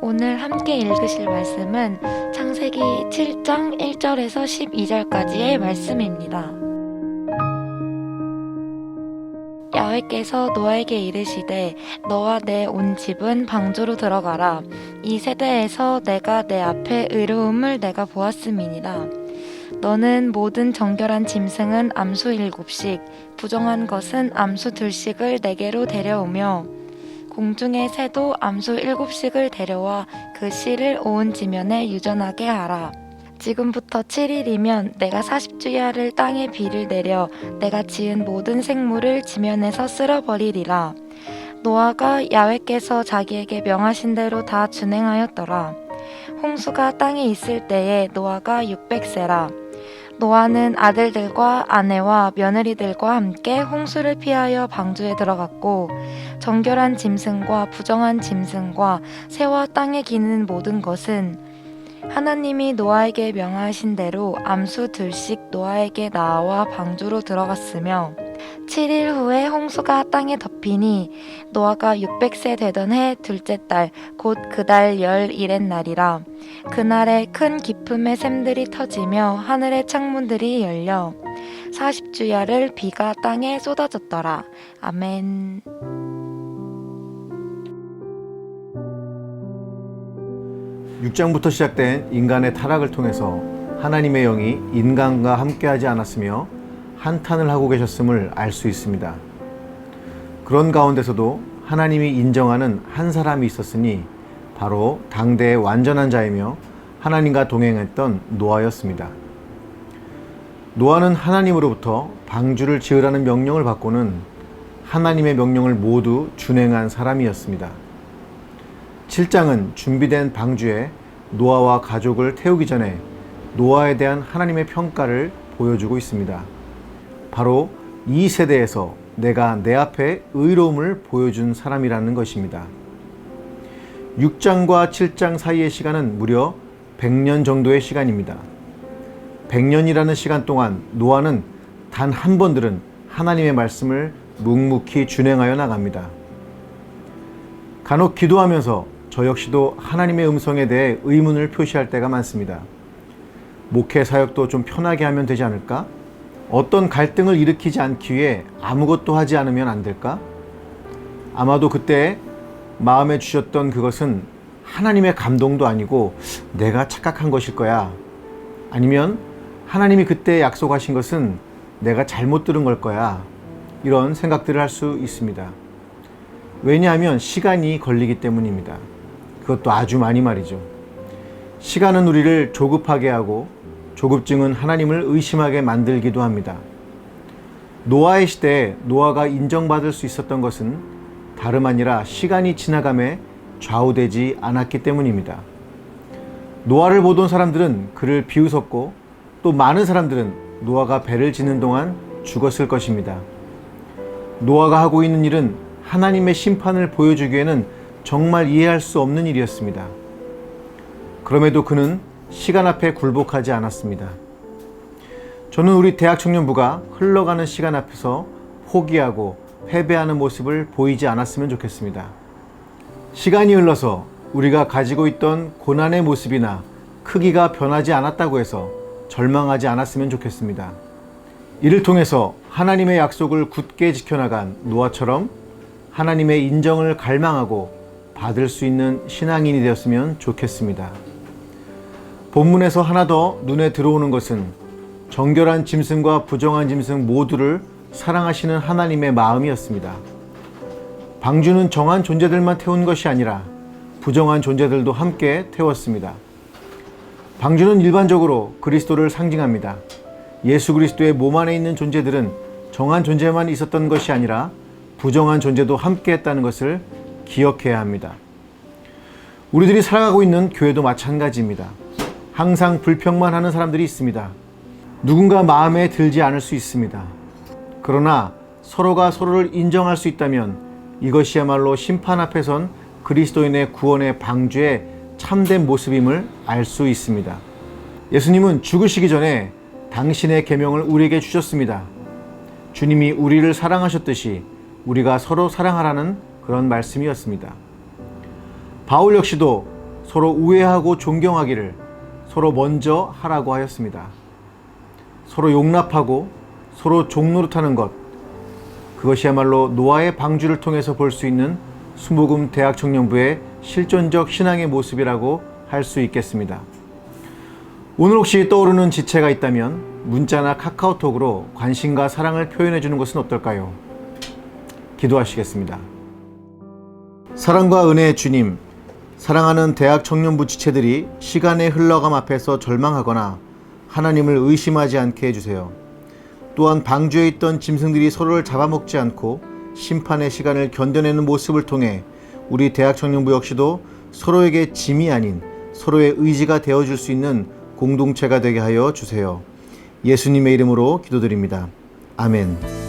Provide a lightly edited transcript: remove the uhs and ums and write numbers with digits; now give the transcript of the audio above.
오늘 함께 읽으실 말씀은 창세기 7장 1절에서 12절까지의 말씀입니다. 야훼께서 노아에게 이르시되 너와 내 온 집은 방주로 들어가라. 이 세대에서 내가 내 앞에 의로움을 내가 보았음이니라. 너는 모든 정결한 짐승은 암수 7씩 부정한 것은 암수 2씩을 내게로 데려오며 공중의 새도 암수 7씩을 데려와 그 씨를 온 지면에 유전하게 하라. 지금부터 7일이면 내가 40주야를 땅에 비를 내려 내가 지은 모든 생물을 지면에서 쓸어버리리라. 노아가 야훼께서 자기에게 명하신 대로 다 준행하였더라. 홍수가 땅에 있을 때에 노아가 600세라. 노아는 아들들과 아내와 며느리들과 함께 홍수를 피하여 방주에 들어갔고 정결한 짐승과 부정한 짐승과 새와 땅에 기는 모든 것은 하나님이 노아에게 명하신 대로 암수 2씩 노아에게 나와 방주로 들어갔으며 7일 후에 홍수가 땅에 덮이니 노아가 600세 되던 해 둘째 달 곧 그 달 열일의 날이라. 그날에 큰 기품의 샘들이 터지며 하늘의 창문들이 열려 40주야를 비가 땅에 쏟아졌더라. 아멘. 6장부터 시작된 인간의 타락을 통해서 하나님의 영이 인간과 함께하지 않았으며 한탄을 하고 계셨음을 알 수 있습니다. 그런 가운데서도 하나님이 인정하는 한 사람이 있었으니 바로 당대의 완전한 자이며 하나님과 동행했던 노아였습니다. 노아는 하나님으로부터 방주를 지으라는 명령을 받고는 하나님의 명령을 모두 준행한 사람이었습니다. 7장은 준비된 방주에 노아와 가족을 태우기 전에 노아에 대한 하나님의 평가를 보여주고 있습니다. 바로 이 세대에서 내가 내 앞에 의로움을 보여준 사람이라는 것입니다. 6장과 7장 사이의 시간은 무려 100년 정도의 시간입니다. 100년이라는 시간 동안 노아는 단 한 번들은 하나님의 말씀을 묵묵히 준행하여 나갑니다. 간혹 기도하면서 저 역시도 하나님의 음성에 대해 의문을 표시할 때가 많습니다. 목회 사역도 좀 편하게 하면 되지 않을까? 어떤 갈등을 일으키지 않기 위해 아무것도 하지 않으면 안 될까? 아마도 그때 마음에 주셨던 그것은 하나님의 감동도 아니고 내가 착각한 것일 거야. 아니면 하나님이 그때 약속하신 것은 내가 잘못 들은 걸 거야. 이런 생각들을 할 수 있습니다. 왜냐하면 시간이 걸리기 때문입니다. 그것도 아주 많이 말이죠. 시간은 우리를 조급하게 하고 조급증은 하나님을 의심하게 만들기도 합니다. 노아의 시대에 노아가 인정받을 수 있었던 것은 다름 아니라 시간이 지나감에 좌우되지 않았기 때문입니다. 노아를 보던 사람들은 그를 비웃었고 또 많은 사람들은 노아가 배를 짓는 동안 죽었을 것입니다. 노아가 하고 있는 일은 하나님의 심판을 보여주기에는 정말 이해할 수 없는 일이었습니다. 그럼에도 그는 시간 앞에 굴복하지 않았습니다. 저는 우리 대학 청년부가 흘러가는 시간 앞에서 포기하고 패배하는 모습을 보이지 않았으면 좋겠습니다. 시간이 흘러서 우리가 가지고 있던 고난의 모습이나 크기가 변하지 않았다고 해서 절망하지 않았으면 좋겠습니다. 이를 통해서 하나님의 약속을 굳게 지켜나간 노아처럼 하나님의 인정을 갈망하고 받을 수 있는 신앙인이 되었으면 좋겠습니다. 본문에서 하나 더 눈에 들어오는 것은 정결한 짐승과 부정한 짐승 모두를 사랑하시는 하나님의 마음이었습니다. 방주는 정한 존재들만 태운 것이 아니라 부정한 존재들도 함께 태웠습니다. 방주는 일반적으로 그리스도를 상징합니다. 예수 그리스도의 몸 안에 있는 존재들은 정한 존재만 있었던 것이 아니라 부정한 존재도 함께 했다는 것을 기억해야 합니다. 우리들이 살아가고 있는 교회도 마찬가지입니다. 항상 불평만 하는 사람들이 있습니다. 누군가 마음에 들지 않을 수 있습니다. 그러나 서로가 서로를 인정할 수 있다면 이것이야말로 심판 앞에 선 그리스도인의 구원의 방주의 참된 모습임을 알 수 있습니다. 예수님은 죽으시기 전에 당신의 계명을 우리에게 주셨습니다. 주님이 우리를 사랑하셨듯이 우리가 서로 사랑하라는 그런 말씀이었습니다. 바울 역시도 서로 우애하고 존경하기를 서로 먼저 하라고 하였습니다. 서로 용납하고 서로 종노릇하는 것, 그것이야말로 노아의 방주를 통해서 볼 수 있는 수목금 대학청년부의 실존적 신앙의 모습이라고 할 수 있겠습니다. 오늘 혹시 떠오르는 지체가 있다면 문자나 카카오톡으로 관심과 사랑을 표현해 주는 것은 어떨까요? 기도하시겠습니다. 사랑과 은혜의 주님, 사랑하는 대학청년부 지체들이 시간의 흘러감 앞에서 절망하거나 하나님을 의심하지 않게 해주세요. 또한 방주에 있던 짐승들이 서로를 잡아먹지 않고 심판의 시간을 견뎌내는 모습을 통해 우리 대학청년부 역시도 서로에게 짐이 아닌 서로의 의지가 되어줄 수 있는 공동체가 되게 하여 주세요. 예수님의 이름으로 기도드립니다. 아멘.